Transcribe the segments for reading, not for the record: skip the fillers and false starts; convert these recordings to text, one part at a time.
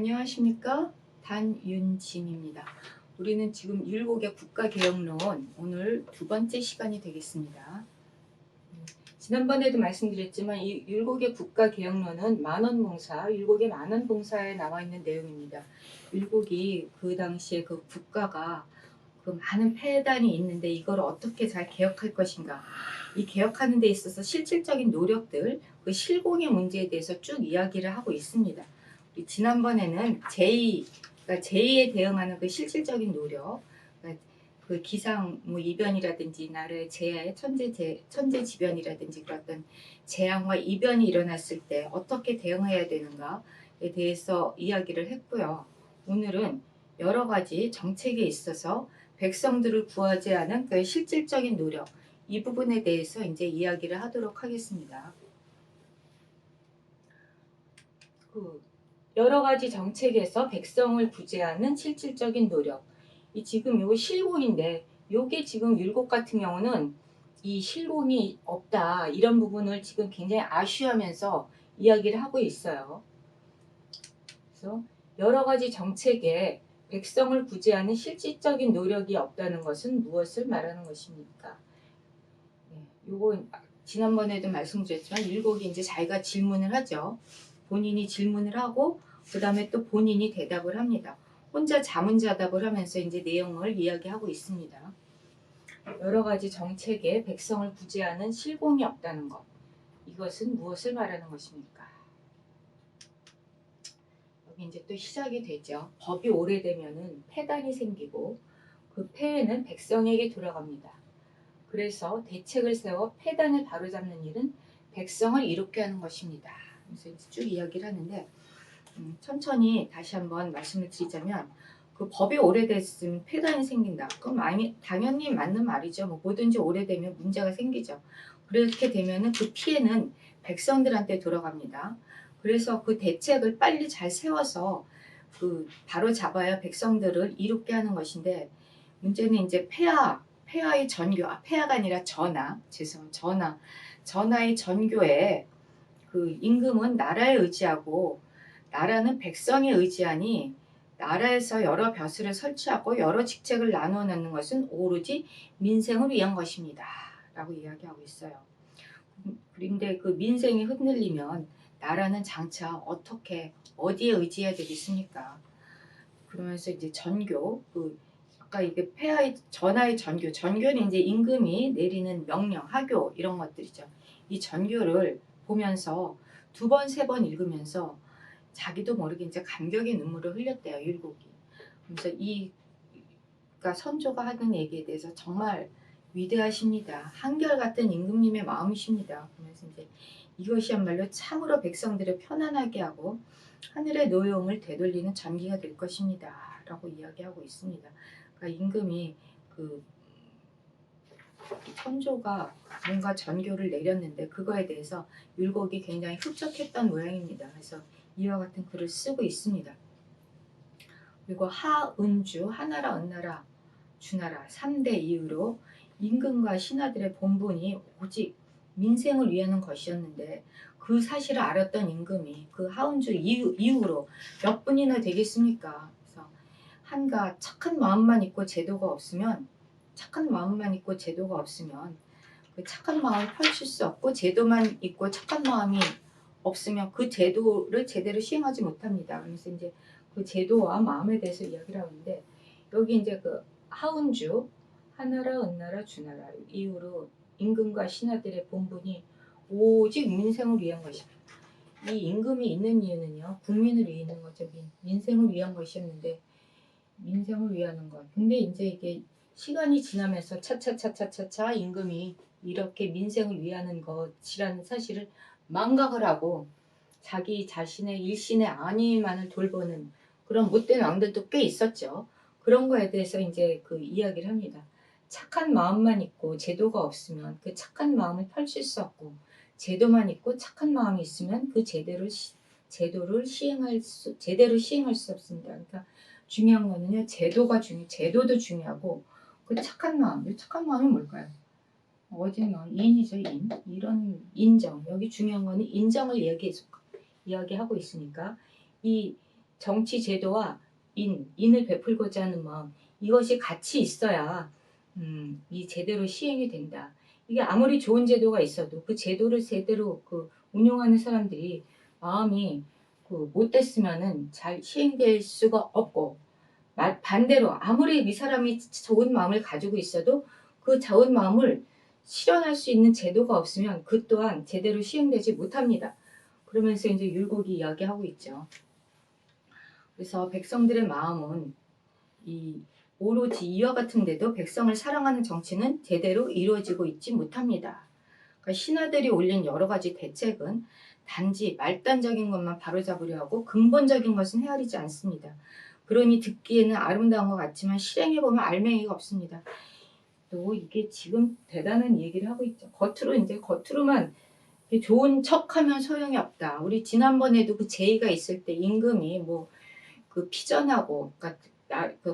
안녕하십니까? 단윤진입니다. 우리는 지금 율곡의 국가개혁론 오늘 두 번째 시간이 되겠습니다. 지난번에도 말씀드렸지만 이 율곡의 국가개혁론은 만원봉사, 율곡의 만원봉사에 나와 있는 내용입니다. 율곡이 그 당시에 그 국가가 그 많은 폐단이 있는데 이걸 어떻게 잘 개혁할 것인가, 이 개혁하는 데 있어서 실질적인 노력들, 그 실공의 문제에 대해서 쭉 이야기를 하고 있습니다. 지난번에는 그러니까 제2에 대응하는 그 실질적인 노력, 그러니까 그 기상 뭐 이변이라든지 나라의 재해, 천재지변이라든지 그런 어떤 재앙과 이변이 일어났을 때 어떻게 대응해야 되는가에 대해서 이야기를 했고요. 오늘은 여러 가지 정책에 있어서 백성들을 구하지 않은 그 실질적인 노력, 이 부분에 대해서 이제 이야기를 하도록 하겠습니다. 여러 가지 정책에서 백성을 구제하는 실질적인 노력. 이 지금 요 실공인데, 요게 지금 율곡 같은 경우는 이 실공이 없다, 이런 부분을 지금 굉장히 아쉬워하면서 이야기를 하고 있어요. 그래서 여러 가지 정책에 백성을 구제하는 실질적인 노력이 없다는 것은 무엇을 말하는 것입니까? 요거 지난번에도 말씀드렸지만 율곡이 이제 자기가 질문을 하죠. 본인이 질문을 하고 그 다음에 또 본인이 대답을 합니다. 혼자 자문자답을 하면서 이제 내용을 이야기하고 있습니다. 여러 가지 정책에 백성을 구제하는 실공이 없다는 것. 이것은 무엇을 말하는 것입니까? 여기 이제 또 시작이 되죠. 법이 오래되면은 폐단이 생기고 그 폐해는 백성에게 돌아갑니다. 그래서 대책을 세워 폐단을 바로잡는 일은 백성을 이롭게 하는 것입니다. 그래서 이제 쭉 이야기를 하는데, 천천히 다시 한번 말씀을 드리자면, 그 법이 오래됐으면 폐단이 생긴다. 그럼 당연히 맞는 말이죠. 뭐 뭐든지 오래되면 문제가 생기죠. 그렇게 되면은 그 피해는 백성들한테 돌아갑니다. 그래서 그 대책을 빨리 잘 세워서 그 바로 잡아야 백성들을 이롭게 하는 것인데, 문제는 이제 폐하의 전교, 폐하가 아니라 전하의 전교에 그 임금은 나라에 의지하고 나라는 백성에 의지하니 나라에서 여러 벼슬을 설치하고 여러 직책을 나누어 놓는 것은 오로지 민생을 위한 것입니다. 라고 이야기하고 있어요. 그런데 그 민생이 흔들리면 나라는 장차 어디에 의지해야 되겠습니까? 그러면서 이제 아까 이게 전하의 전교는 이제 임금이 내리는 명령, 하교 이런 것들이죠. 이 전교를 보면서 두 번, 세 번 읽으면서 자기도 모르게 이제 감격의 눈물을 흘렸대요, 율곡이. 그래서 그러니까 선조가 하는 얘기에 대해서 정말 위대하십니다. 한결같은 임금님의 마음이십니다. 그러면서 이제 이것이야말로 참으로 백성들을 편안하게 하고 하늘의 노여움을 되돌리는 전기가 될 것입니다. 라고 이야기하고 있습니다. 그러니까 임금이 선조가 뭔가 전교를 내렸는데 그거에 대해서 율곡이 굉장히 흡족했던 모양입니다. 그래서 이와 같은 글을 쓰고 있습니다. 그리고 하은주, 하나라, 은나라, 주나라 3대 이유로 임금과 신하들의 본분이 오직 민생을 위하는 것이었는데, 그 사실을 알았던 임금이 그 하은주 이후로 몇 분이나 되겠습니까? 그래서 한가 착한 마음만 있고 제도가 없으면 그 착한 마음을 펼칠 수 없고, 제도만 있고 착한 마음이 없으면 그 제도를 제대로 시행하지 못합니다. 그래서 이제 그 제도와 마음에 대해서 이야기를 하는데, 여기 이제 그 하은주, 하나라, 은나라, 주나라 이후로 임금과 신하들의 본분이 오직 민생을 위한 것입니다. 이 임금이 있는 이유는요, 국민을 위해 있는 거죠. 민생을 위한 것이었는데, 민생을 위하는 것. 근데 이제 이게 시간이 지나면서 차차차차차차 임금이 이렇게 민생을 위하는 것이라는 사실을 망각을 하고 자기 자신의 일신의 안위만을 돌보는 그런 못된 왕들도 꽤 있었죠. 그런 거에 대해서 이제 그 이야기를 합니다. 착한 마음만 있고 제도가 없으면 그 착한 마음을 펼칠 수 없고, 제도만 있고 착한 마음이 있으면 그 제대로 시행할 수 없습니다. 그러니까 중요한 거는요, 제도도 중요하고 그 착한 마음이 뭘까요? 인이죠, 이런 인정. 여기 중요한 거는 인정을 이야기하고 있으니까 이 정치 제도와 인을 베풀고자 하는 마음, 이것이 같이 있어야 이 제대로 시행이 된다. 이게 아무리 좋은 제도가 있어도 그 제도를 제대로 운용하는 사람들이 마음이 못됐으면은 잘 시행될 수가 없고, 반대로 아무리 이 사람이 좋은 마음을 가지고 있어도 그 좋은 마음을 실현할 수 있는 제도가 없으면 그 또한 제대로 시행되지 못합니다. 그러면서 이제 율곡이 이야기하고 있죠. 그래서 백성들의 마음은 오로지 이와 같은데도 백성을 사랑하는 정치는 제대로 이루어지고 있지 못합니다. 그러니까 신하들이 올린 여러 가지 대책은 단지 말단적인 것만 바로잡으려 하고 근본적인 것은 헤아리지 않습니다. 그러니 듣기에는 아름다운 것 같지만 실행해보면 알맹이가 없습니다. 또 이게 지금 대단한 얘기를 하고 있죠. 겉으로만 좋은 척하면 소용이 없다. 우리 지난번에도 그 제의가 있을 때 임금이 피전하고, 그러니까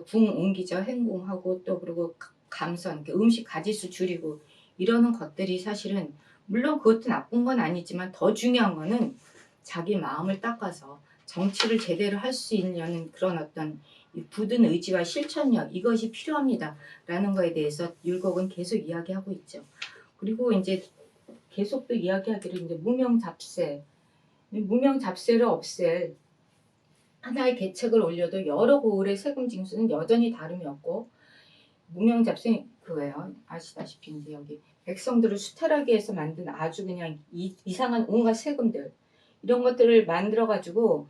궁 옮기죠. 행궁하고 또 그리고 감선, 음식 가짓수 줄이고 이러는 것들이 사실은 물론 그것도 나쁜 건 아니지만 더 중요한 거는 자기 마음을 닦아서 정치를 제대로 할 수 있는 그런 어떤 굳은 의지와 실천력, 이것이 필요합니다. 라는 거에 대해서 율곡은 계속 이야기하고 있죠. 그리고 이제 계속 또 이야기하기를 이제 무명잡세를 없앨 하나의 계책을 올려도 여러 고을의 세금 징수는 여전히 다름이 없고, 무명잡세 그거예요. 아시다시피 이제 여기 백성들을 수탈하기 위해서 만든 아주 그냥 이상한 온갖 세금들, 이런 것들을 만들어 가지고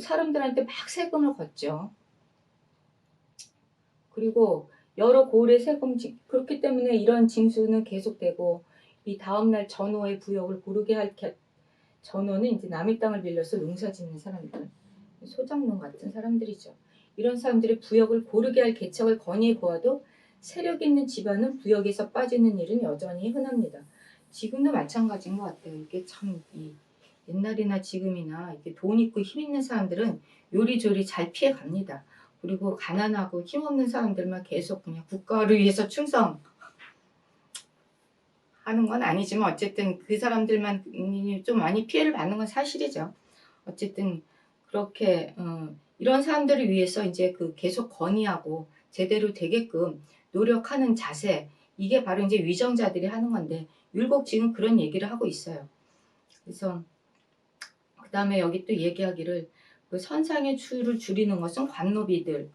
사람들한테 막 세금을 걷죠. 그리고 여러 고을의 그렇기 때문에 이런 징수는 계속되고, 이 다음날 전호의 부역을 고르게 할 전호는 이제 남의 땅을 빌려서 농사 짓는 사람들, 소작농 같은 사람들이죠. 이런 사람들의 부역을 고르게 할 계책을 건의해 보아도 세력 있는 집안은 부역에서 빠지는 일은 여전히 흔합니다. 지금도 마찬가지인 것 같아요. 이게 참 옛날이나 지금이나 이렇게 돈 있고 힘 있는 사람들은 요리조리 잘 피해 갑니다. 그리고 가난하고 힘없는 사람들만 계속 그냥 국가를 위해서 충성하는 건 아니지만 어쨌든 그 사람들만 좀 많이 피해를 받는 건 사실이죠. 어쨌든 그렇게 이런 사람들을 위해서 이제 계속 건의하고 제대로 되게끔 노력하는 자세, 이게 바로 이제 위정자들이 하는 건데, 율곡 지금 그런 얘기를 하고 있어요. 그래서 그 다음에 여기 또 얘기하기를 선상의 추를 줄이는 것은 관노비들,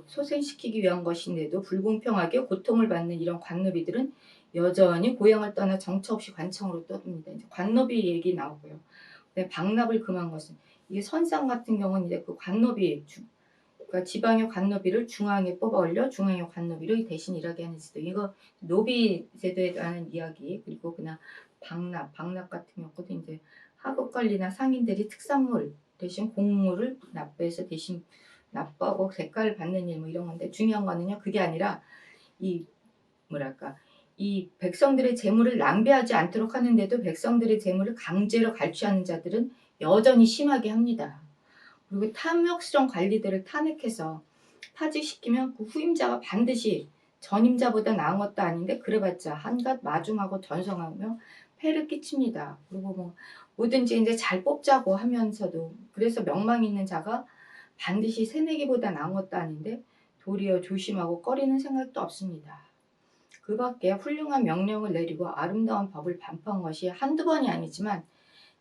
소생시키기 위한 것인데도 불공평하게 고통을 받는 이런 관노비들은 여전히 고향을 떠나 정처 없이 관청으로 떠듭니다. 이제 관노비 얘기 나오고요. 방납을 금한 것은, 이게 선상 같은 경우는 이제 관노비, 그러니까 지방의 관노비를 중앙에 뽑아 올려 중앙의 관노비를 대신 일하게 하는 제도, 이거 노비 제도에 관한 이야기. 그리고 그냥 방납 같은 경우도 이제 하급관리나 상인들이 특산물 대신 공물을 납부해서 대신 납부하고 대가를 받는 일, 이런 건데, 중요한 거는요, 그게 아니라 이 백성들의 재물을 낭비하지 않도록 하는데도 백성들의 재물을 강제로 갈취하는 자들은 여전히 심하게 합니다. 그리고 탐욕스러운 관리들을 탄핵해서 파직시키면 그 후임자가 반드시 전임자보다 나은 것도 아닌데 그래봤자 한갓 마중하고 전성하며 폐를 끼칩니다. 그리고 뭐든지 이제 잘 뽑자고 하면서도, 그래서 명망 있는 자가 반드시 새내기보다 나은 것도 아닌데 도리어 조심하고 꺼리는 생각도 없습니다. 그 밖에 훌륭한 명령을 내리고 아름다운 법을 반포한 것이 한두 번이 아니지만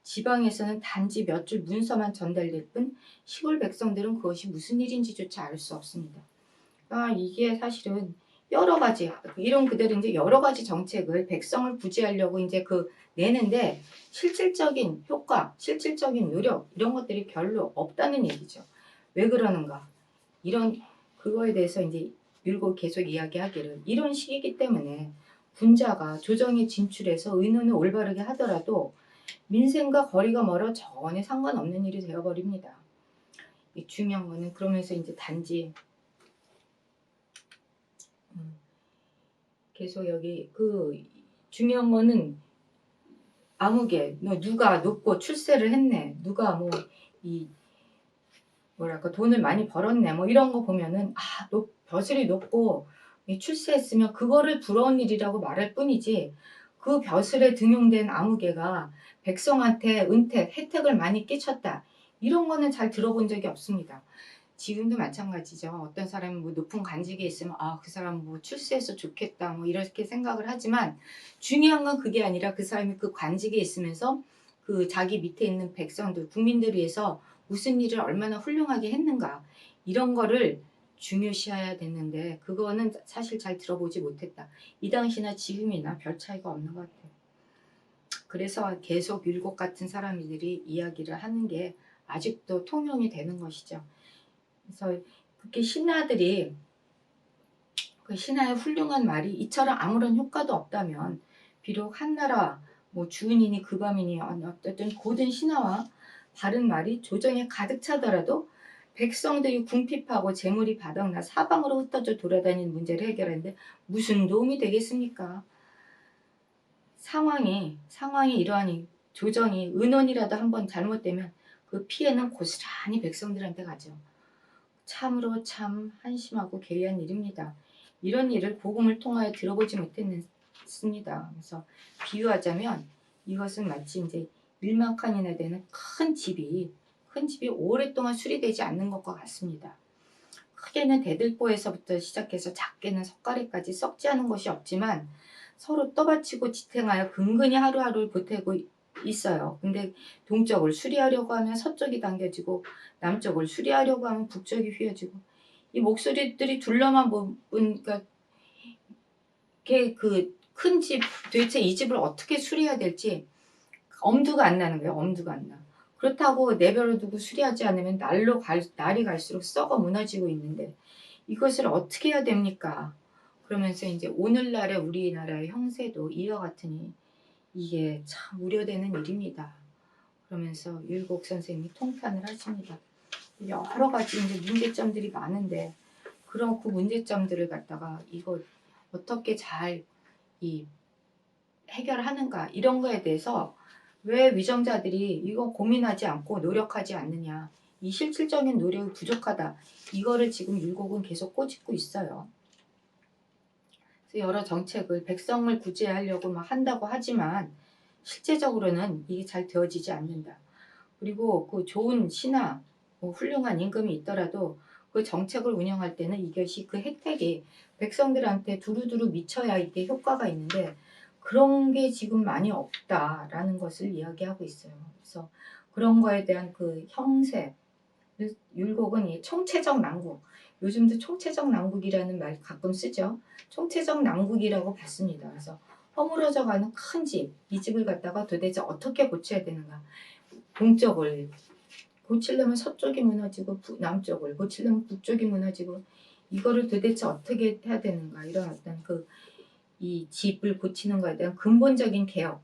지방에서는 단지 몇 줄 문서만 전달될 뿐 시골 백성들은 그것이 무슨 일인지조차 알 수 없습니다. 그러니까 이게 사실은 여러 가지, 이런 그대로 이제 여러 가지 정책을 백성을 구제하려고 이제 내는데 실질적인 효과, 실질적인 노력, 이런 것들이 별로 없다는 얘기죠. 왜 그러는가? 그거에 대해서 이제 율곡 계속 이야기하기를, 이런 시기이기 때문에 군자가 조정에 진출해서 의논을 올바르게 하더라도 민생과 거리가 멀어 전혀 상관없는 일이 되어버립니다. 중요한 거는, 그러면서 이제 단지 계속 여기 중요한 거는 아무개 누가 높고 출세를 했네, 누가 돈을 많이 벌었네, 이런 거 보면은 벼슬이 높고 출세했으면 그거를 부러운 일이라고 말할 뿐이지, 그 벼슬에 등용된 아무개가 백성한테 혜택을 많이 끼쳤다, 이런 거는 잘 들어본 적이 없습니다. 지금도 마찬가지죠. 어떤 사람이 뭐 높은 관직에 있으면 아, 그 사람 뭐 출세해서 좋겠다 뭐 이렇게 생각을 하지만 중요한 건 그게 아니라 그 사람이 그 관직에 있으면서 그 자기 밑에 있는 백성들, 국민들을 위해서 무슨 일을 얼마나 훌륭하게 했는가 이런 거를 중요시해야 됐는데 그거는 사실 잘 들어보지 못했다. 이 당시나 지금이나 별 차이가 없는 것 같아요. 그래서 계속 율곡 같은 사람들이 이야기를 하는 게 아직도 통용이 되는 것이죠. 그래서 그렇게 신하들이 그 신하의 훌륭한 말이 이처럼 아무런 효과도 없다면 비록 한나라 뭐 주은이니 급암이니 어쨌든 고든 신하와 바른 말이 조정에 가득 차더라도 백성들이 궁핍하고 재물이 바닥나 사방으로 흩어져 돌아다니는 문제를 해결하는데 무슨 도움이 되겠습니까? 상황이 이러하니 조정이 은원이라도 한번 잘못되면 그 피해는 고스란히 백성들한테 가죠. 참으로 참 한심하고 괴이한 일입니다. 이런 일을 복음을 통하여 들어보지 못했습니다. 그래서 비유하자면 이것은 마치 이제 1만 칸이나 되는 큰 집이 오랫동안 수리되지 않는 것과 같습니다. 크게는 대들보에서부터 시작해서 작게는 석가래까지 썩지 않은 것이 없지만 서로 떠받치고 지탱하여 근근히 하루하루를 보태고 있어요. 근데 동쪽을 수리하려고 하면 서쪽이 당겨지고 남쪽을 수리하려고 하면 북쪽이 휘어지고 이 목소리들이 둘러만 보니까 그 큰 집 도대체 이 집을 어떻게 수리해야 될지 엄두가 안 나는 거예요. 엄두가 안 나. 그렇다고 내버려 두고 수리하지 않으면 날이 갈수록 썩어 무너지고 있는데 이것을 어떻게 해야 됩니까? 그러면서 이제 오늘날의 우리나라의 형세도 이와 같으니 이게 참 우려되는 일입니다. 그러면서 율곡 선생님이 통탄을 하십니다. 여러 가지 이제 문제점들이 많은데 그런 그 문제점들을 갖다가 이거 어떻게 잘 이 해결하는가 이런 거에 대해서 왜 위정자들이 이거 고민하지 않고 노력하지 않느냐 이 실질적인 노력이 부족하다 이거를 지금 율곡은 계속 꼬집고 있어요. 그래서 여러 정책을 백성을 구제하려고 막 한다고 하지만 실제적으로는 이게 잘 되어지지 않는다. 그리고 그 좋은 신하, 뭐 훌륭한 임금이 있더라도 그 정책을 운영할 때는 이것이 그 혜택이 백성들한테 두루두루 미쳐야 이게 효과가 있는데 그런 게 지금 많이 없다라는 것을 이야기하고 있어요. 그래서 그런 거에 대한 그 형세, 율곡은 이 총체적 난국, 요즘도 총체적 난국이라는 말 가끔 쓰죠. 총체적 난국이라고 봤습니다. 그래서 허물어져 가는 큰 집, 이 집을 갖다가 도대체 어떻게 고쳐야 되는가. 동쪽을 고치려면 서쪽이 무너지고 남쪽을 고치려면 북쪽이 무너지고 이거를 도대체 어떻게 해야 되는가 이런 어떤 이 집을 고치는 거에 대한 근본적인 개혁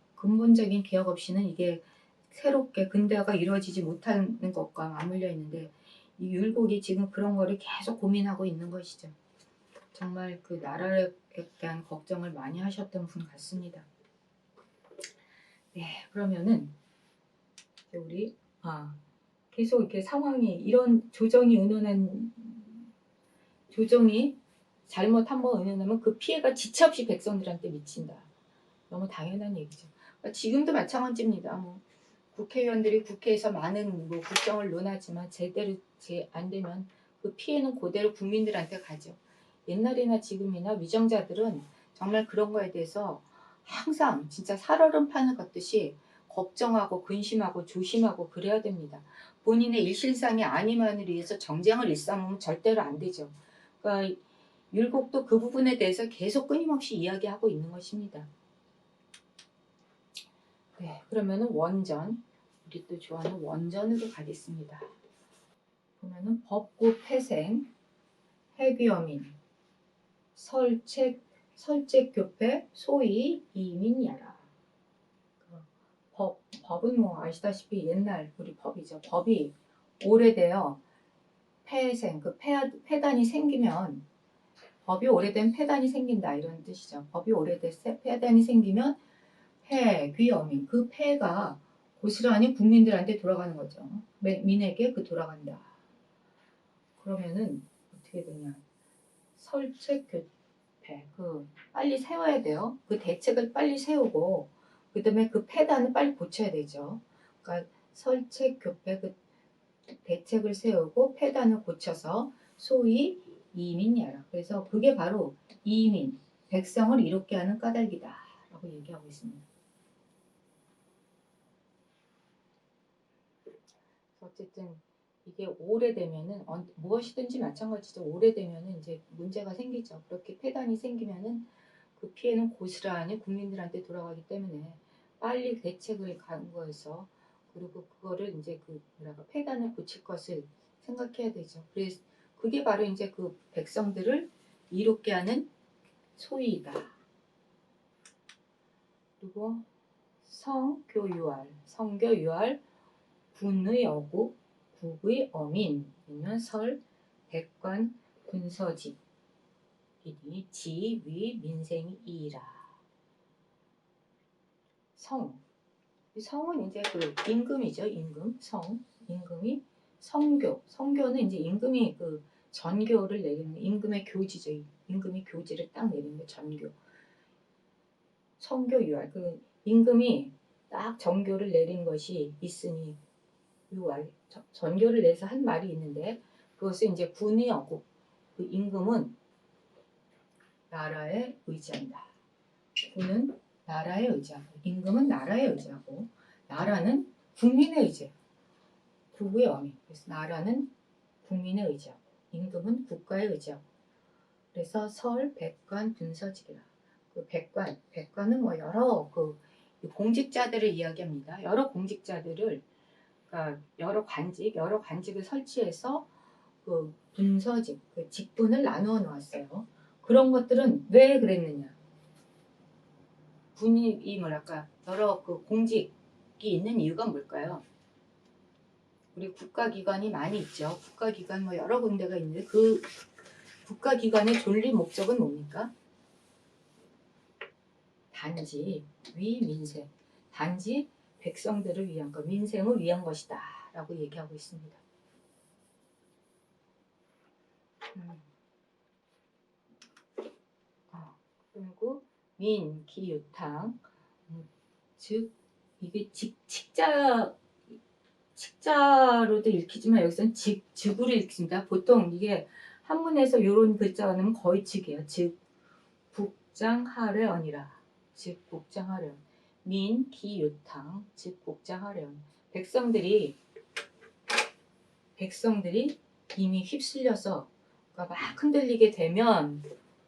없이는 이게 새롭게 근대화가 이루어지지 못하는 것과 맞물려 있는데 이 율곡이 지금 그런 거를 계속 고민하고 있는 것이죠. 정말 그 나라에 대한 걱정을 많이 하셨던 분 같습니다. 네, 그러면은 우리 계속 이렇게 상황이 이런 조정이 잘못 한번 은연하면 그 피해가 지체 없이 백성들한테 미친다. 너무 당연한 얘기죠. 그러니까 지금도 마찬가지입니다. 뭐 국회의원들이 국회에서 많은 뭐 국정을 논하지만 제대로 안 되면 그 피해는 그대로 국민들한테 가죠. 옛날이나 지금이나 위정자들은 정말 그런 거에 대해서 항상 진짜 살얼음 파는 걷듯이 걱정하고 근심하고 조심하고 그래야 됩니다. 본인의 일신상의 안위만을 위해서 정쟁을 일삼으면 절대로 안 되죠. 그러니까 율곡도 그 부분에 대해서 계속 끊임없이 이야기하고 있는 것입니다. 네, 그러면은 원전, 우리 또 좋아하는 원전으로 가겠습니다. 보면은 법고폐생, 해귀어민, 설책교패, 소위 이민야라. 법은 뭐 아시다시피 옛날 우리 법이죠. 법이 오래되어 폐생, 폐단이 생기면 법이 오래된 폐단이 생긴다 이런 뜻이죠. 법이 오래된 폐단이 생기면 귀어민, 그 폐가 고스란히 국민들한테 돌아가는 거죠. 민에게 돌아간다. 그러면은 어떻게 되냐? 설책교패, 빨리 세워야 돼요. 그 대책을 빨리 세우고 그다음에 그 폐단을 빨리 고쳐야 되죠. 그러니까 설책교패 대책을 세우고 폐단을 고쳐서 소위 이민야라. 그래서 그게 바로 이민, 백성을 이롭게 하는 까닭이다 라고 얘기하고 있습니다. 어쨌든 이게 오래되면은 무엇이든지 마찬가지죠. 오래되면은 이제 문제가 생기죠. 그렇게 폐단이 생기면은 그 피해는 고스란히 국민들한테 돌아가기 때문에 빨리 대책을 강구해서 그리고 그거를 이제 그 뭐랄까 폐단을 고칠 것을 생각해야 되죠. 그래서 그게 바로 이제 그 백성들을 이롭게 하는 소위이다. 그리고 성교유할, 성교유할, 군의 어구, 국의 어민, 설, 백관, 군서지, 지, 위, 민생이 이라. 성은 이제 그 임금이죠. 임금, 임금이 성교는 이제 임금이 그 전교를 내리는 임금의 교지죠. 임금이 교지를 딱 내리는 게 전교. 성교유할, 그 임금이 딱 전교를 내린 것이 있으니 유알, 전교를 내서 한 말이 있는데 그것을 이제 군의 어구, 그 임금은 나라에 의지한다. 군은 나라에 의지하고 임금은 나라에 의지하고 나라는 국민에 의지해요. 국의 어민. 그래서 나라는 국민에 의지하고 임금은 국가에 의지하고 그래서 설, 백관, 분서직이라. 그 백관은 뭐 여러 그 공직자들을 이야기합니다. 여러 공직자들을 그러니까 여러 관직을 설치해서 그 분서직, 그 직분을 나누어 놓았어요. 그런 것들은 왜 그랬느냐? 군이 뭐랄까 여러 그 공직이 있는 이유가 뭘까요? 우리 국가기관이 많이 있죠. 국가기관 뭐 여러 군데가 있는데 그 국가기관의 존립 목적은 뭡니까? 단지 위민생, 단지 백성들을 위한 것, 민생을 위한 것이다 라고 얘기하고 있습니다. 그리고 민, 기, 유탕, 즉 이게 직자로도 읽히지만 여기서는 즉으로 읽습니다. 보통 이게 한문에서 이런 글자가 나면 거의 즉이에요. 즉, 국장하려니라. 즉, 국장하려. 민, 기, 유탕, 즉, 국장하려. 백성들이 이미 휩쓸려서 막 흔들리게 되면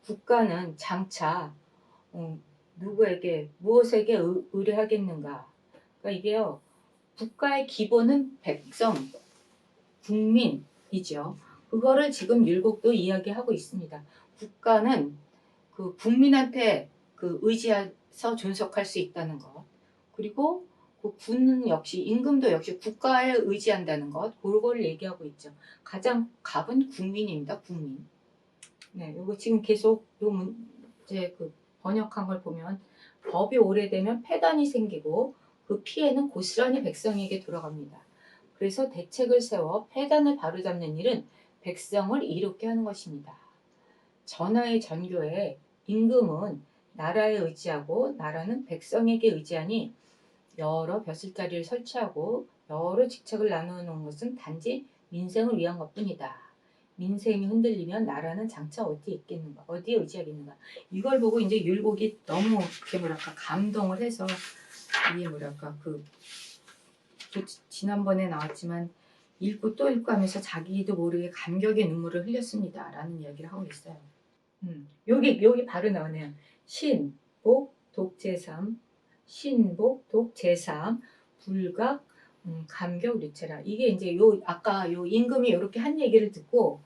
국가는 장차 누구에게 무엇에게 의뢰하겠는가. 그러니까 이게요. 국가의 기본은 백성, 국민이죠. 그거를 지금 율곡도 이야기하고 있습니다. 국가는 그 국민한테 그 의지해서 존속할 수 있다는 것. 그리고 그 군 역시 임금도 역시 국가에 의지한다는 것. 그거를 얘기하고 있죠. 가장 갑은 국민입니다. 국민. 네, 이거 지금 계속 요 문제 그 번역한 걸 보면 법이 오래되면 폐단이 생기고 그 피해는 고스란히 백성에게 돌아갑니다. 그래서 대책을 세워 폐단을 바로잡는 일은 백성을 이롭게 하는 것입니다. 전하의 전교에 임금은 나라에 의지하고 나라는 백성에게 의지하니 여러 벼슬자리를 설치하고 여러 직책을 나누어 놓은 것은 단지 민생을 위한 것뿐이다. 민생이 흔들리면 나라는 장차 어디에 있겠는가, 어디에 의지하겠는가. 이걸 보고 이제 율곡이 너무 뭐랄까 감동을 해서 이게 뭐랄까 그 지난번에 나왔지만 읽고 또 읽고 하면서 자기도 모르게 감격의 눈물을 흘렸습니다. 라는 이야기를 하고 있어요. 여기 바로 나오네요. 신복, 독재삼, 신복, 독재삼, 불각, 감격, 류체라. 이게 이제 아까 요 임금이 이렇게 한 얘기를 듣고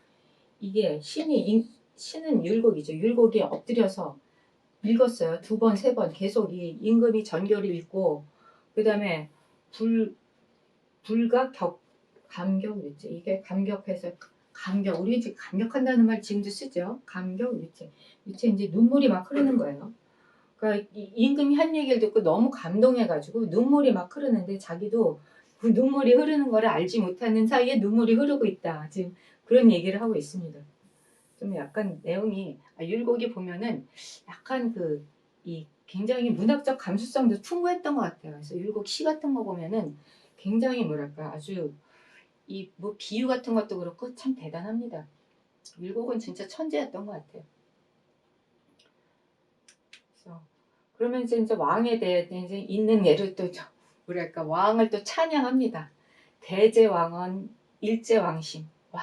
이게 신은 율곡이죠. 율곡이 엎드려서 읽었어요. 2번, 3번 계속 이 임금이 전교를 읽고 그 다음에 불각, 감격, 류체. 이게 감격해서 감격, 우리 지금 감격한다는 말 지금도 쓰죠. 감격, 유체. 이제 눈물이 막 흐르는 거예요. 그러니까 임금이 한 얘기를 듣고 너무 감동해가지고 눈물이 막 흐르는데 자기도 그 눈물이 흐르는 거를 알지 못하는 사이에 눈물이 흐르고 있다. 지금 그런 얘기를 하고 있습니다. 좀 약간 내용이 율곡이 보면은 약간 이 굉장히 문학적 감수성도 풍부했던 것 같아요. 그래서 율곡 시 같은 거 보면은 굉장히 뭐랄까 아주 이 뭐 비유 같은 것도 그렇고 참 대단합니다. 율곡은 진짜 천재였던 것 같아요. 그래서 그러면서 이제 왕에 대해 이제 있는 예를 또 뭐랄까 왕을 또 찬양합니다. 대제왕언 일제왕심. 와,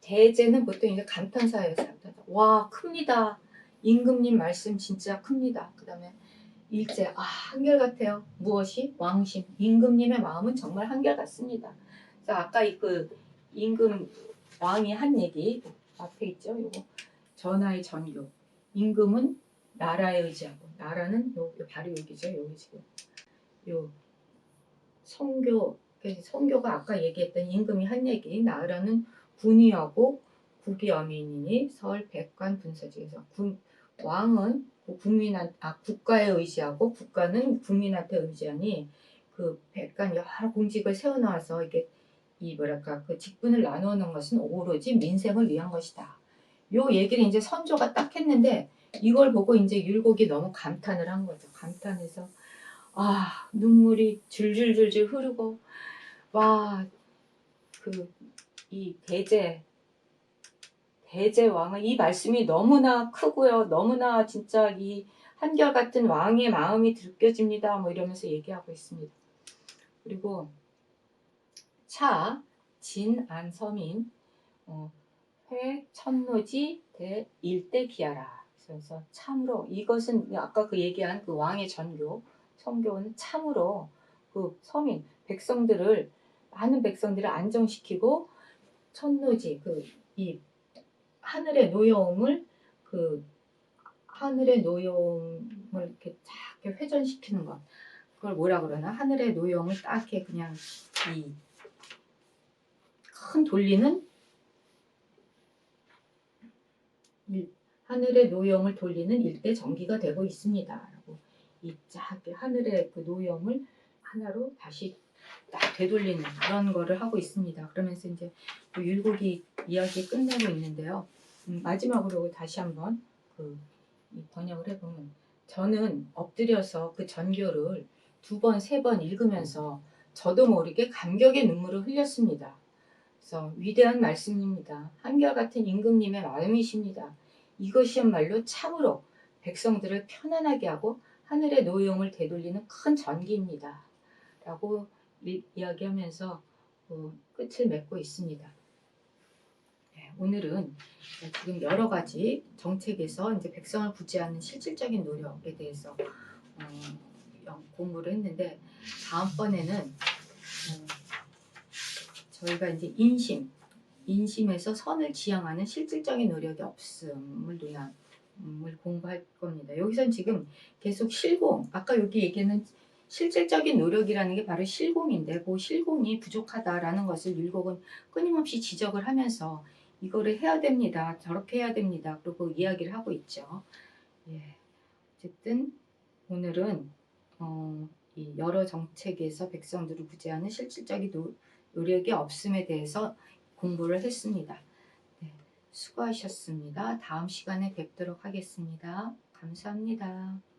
대제는 보통 이제 감탄사예요. 감탄사. 와, 큽니다. 임금님 말씀 진짜 큽니다. 그 다음에 일제, 아, 한결같아요. 무엇이? 왕심. 임금님의 마음은 정말 한결같습니다. 그래서 아까 그 임금 왕이 한 얘기 앞에 있죠. 요거 전하의 전교. 임금은 나라에 의지하고, 나라는 요 바로 여기죠. 여기 지금 요 성교. 성교가 아까 얘기했던 임금이 한 얘기. 나라는 군의하고 국위어민이니 설 백관 분서직에서 왕은 국가에 의지하고 국가는 국민한테 의지하니 그 백관 여러 공직을 세워놓아서 이게 이 뭐랄까 그 직분을 나누어 놓은 것은 오로지 민생을 위한 것이다. 요 얘기를 이제 선조가 딱 했는데 이걸 보고 이제 율곡이 너무 감탄을 한 거죠. 감탄해서 아 눈물이 줄줄줄줄 흐르고 와 그 이 대제왕은 이 말씀이 너무나 크고요. 너무나 진짜 이 한결같은 왕의 마음이 느껴집니다. 뭐 이러면서 얘기하고 있습니다. 그리고 차, 진, 안, 서민, 회, 천노지, 대, 일대 기하라. 그래서 참으로 이것은 아까 그 얘기한 그 왕의 전교, 성교는 참으로 그 서민, 백성들을 많은 백성들을 안정시키고 천노지, 이 하늘의 노여움을 하늘의 노여움을 이렇게 쫙 이렇게 회전시키는 것. 그걸 뭐라 그러나? 하늘의 노여움을 딱 이렇게 그냥 이 큰 돌리는 하늘의 노여움을 돌리는 일대 전기가 되고 있습니다. 라고 이 쫙 하늘의 그 노여움을 하나로 다시 딱 되돌리는 그런 거를 하고 있습니다. 그러면서 이제 그 율곡이 이야기 끝내고 있는데요. 마지막으로 다시 한번 이 번역을 해보면 저는 엎드려서 그 전교를 2번, 3번 읽으면서 저도 모르게 감격의 눈물을 흘렸습니다. 그래서 위대한 말씀입니다. 한결같은 임금님의 마음이십니다. 이것이야말로 참으로 백성들을 편안하게 하고 하늘의 노여움을 되돌리는 큰 전기입니다. 라고 이야기하면서 끝을 맺고 있습니다. 네, 오늘은 지금 여러 가지 정책에서 이제 백성을 구제하는 실질적인 노력에 대해서 공부를 했는데 다음번에는 저희가 이제 인심에서 선을 지향하는 실질적인 노력이 없음을 공부할 겁니다. 여기선 지금 계속 실공, 아까 여기 얘기하는 실질적인 노력이라는 게 바로 실공인데 그 실공이 부족하다라는 것을 율곡은 끊임없이 지적을 하면서 이거를 해야 됩니다. 저렇게 해야 됩니다. 그리고 이야기를 하고 있죠. 예. 어쨌든 오늘은 이 여러 정책에서 백성들을 구제하는 실질적인 노력이 없음에 대해서 공부를 했습니다. 네, 수고하셨습니다. 다음 시간에 뵙도록 하겠습니다. 감사합니다.